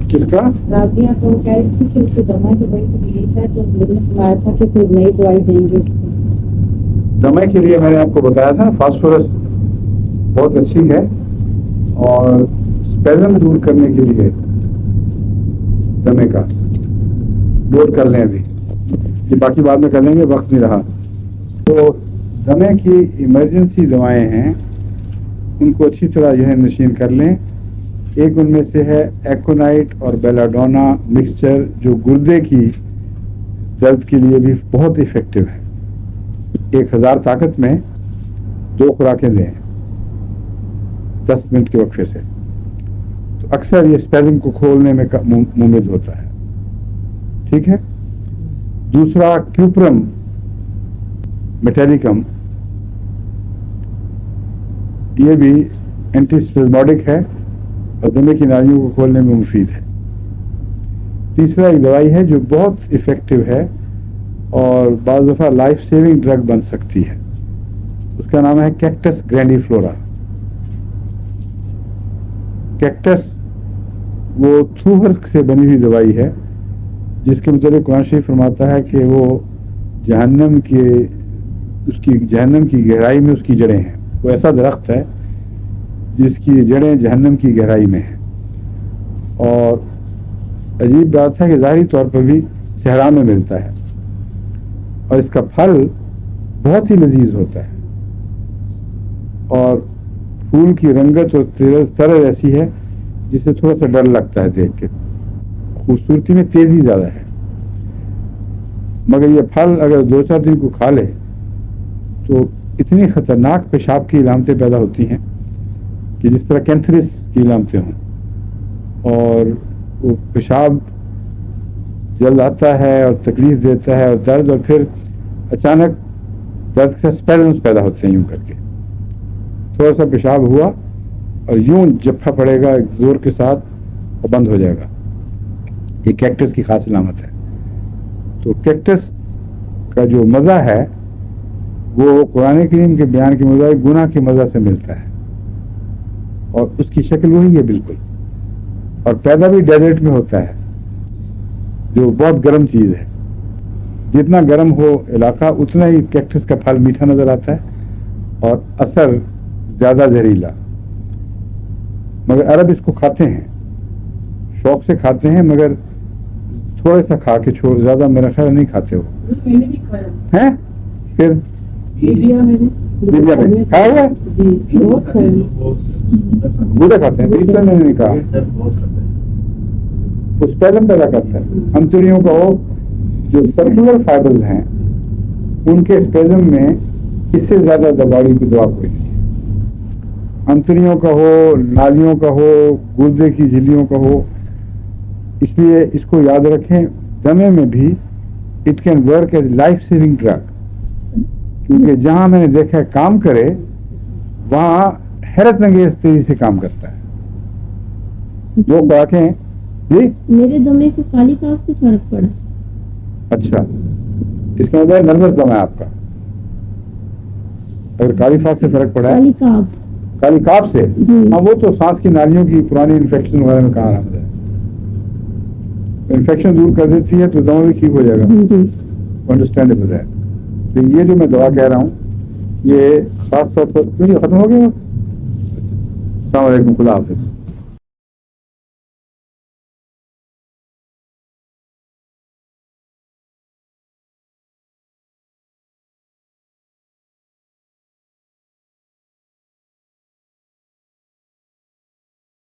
کس کا؟ رازیہ تو کہہ رہی تھی کہ اس کو دمہ کی بڑی تکلیف ہے، تو ذہن میں سنایا تھا کہ کوئی نئی دوائی دیں گے اس کو. دمے کے لیے میں نے آپ کو بتایا تھا فاسفورس بہت اچھی ہے، اور اسپیزم دور کرنے کے لیے دمے کا نوٹ کر لیں ابھی، یہ باقی بعد میں کر لیں گے، وقت نہیں رہا. تو دمے کی ایمرجنسی دوائیں ہیں، ان کو اچھی طرح ذہن نشین کر لیں. ایک ان میں سے ہے ایکونائٹ اور بیلاڈونا مکسچر، جو گردے کی درد کے لیے بھی بہت افیکٹو ہے. 1000 طاقت میں 2 خوراکیں دیں 10 منٹ کے وقفے سے، تو اکثر یہ اسپیزم کو کھولنے میں ممد ہوتا ہے. ٹھیک ہے. دوسرا کیوپرم میٹیلیکم، یہ بھی اینٹی اسپیزموڈک ہے اور دمے کی نالیوں کو کھولنے میں مفید ہے. تیسرا ایک دوائی ہے جو بہت افیکٹو ہے اور بعض دفعہ لائف سیونگ ڈرگ بن سکتی ہے، اس کا نام ہے کیکٹس گرینڈیفلورا. کیکٹس وہ تھوہر سے بنی ہوئی دوائی ہے، جس کے متعلق قرآن شریف فرماتا ہے کہ وہ جہنم کی گہرائی میں اس کی جڑیں ہیں. وہ ایسا درخت ہے جس کی جڑیں جہنم کی گہرائی میں ہیں. اور عجیب بات ہے کہ ظاہری طور پر بھی صحرا میں ملتا ہے، اور اس کا پھل بہت ہی لذیذ ہوتا ہے، اور پھول کی رنگت اور طرز ایسی ہے جسے تھوڑا سا ڈر لگتا ہے دیکھ کے. خوبصورتی میں تیزی زیادہ ہے، مگر یہ پھل اگر 2-4 دن کو کھا لے تو اتنی خطرناک پیشاب کی علامتیں پیدا ہوتی ہیں کہ جس طرح کینتھرس کی علامتیں ہوں، اور وہ پیشاب جلد آتا ہے اور تکلیف دیتا ہے اور درد، اور پھر اچانک درد سے اسپیزمز پیدا ہوتے ہیں. یوں کر کے تھوڑا سا پیشاب ہوا اور یوں جپھا پڑے گا زور کے ساتھ اور بند ہو جائے گا. یہ کیکٹس کی خاص علامت ہے. تو کیکٹس کا جو مزہ ہے وہ قرآن کریم کے بیان کے مطابق گناہ کے مزہ سے ملتا ہے، اور اس کی شکل وہی ہے بالکل، اور پیدا بھی ڈیزرٹ میں ہوتا ہے جو بہت گرم چیز ہے. جتنا گرم ہو علاقہ اتنا ہی کیکٹس کا پھل میٹھا نظر آتا ہے اور اثر زیادہ زہریلا. مگر عرب اس کو کھاتے ہیں، شوق سے کھاتے ہیں، مگر تھوڑا سا کھا کے چھوڑ، زیادہ میرا خیال نہیں کھاتے. وہ ہیں پھر لیبیا میں کھایا ہوا بوڑھا کھاتے ہیں، لیبیا میں نہیں کہا. اسپیزم پیدا کرتا ہے. انتڑیوں کا وہ جو سرکولر فائبرز ہیں ان کے اسپیزم میں اس سے زیادہ دباڑی کی دوا کوئی نہیں ہے. انتڑیوں کا ہو، نالیوں کا ہو، گردے کی جھلیوں کا ہو. اس لیے اس کو یاد رکھیں، دمے میں بھی it can work as life saving drug, کیونکہ جہاں میں نے دیکھا ہے کام کرے وہاں حیرت انگیز تیزی سے کام کرتا ہے. جو خوراکیں جی میرے دمے کو کالی کاف سے فرق پڑا. اچھا، اس کا مطلب نروس دم ہے آپ کا. اگر کالی فاس سے فرق پڑا ہے، کالی کاف سے، ہاں وہ تو سانس کی نالیوں کی پرانی انفیکشن وغیرہ میں کہاں آرام ہے. انفیکشن دور کر دیتی ہے تو دوا بھی ٹھیک ہو جائے گا. انڈرسٹینڈیبل ہے. لیکن یہ جو میں دوا کہہ رہا ہوں یہ خاص طور پر ختم ہو گیا. السلام علیکم، خدا حافظ.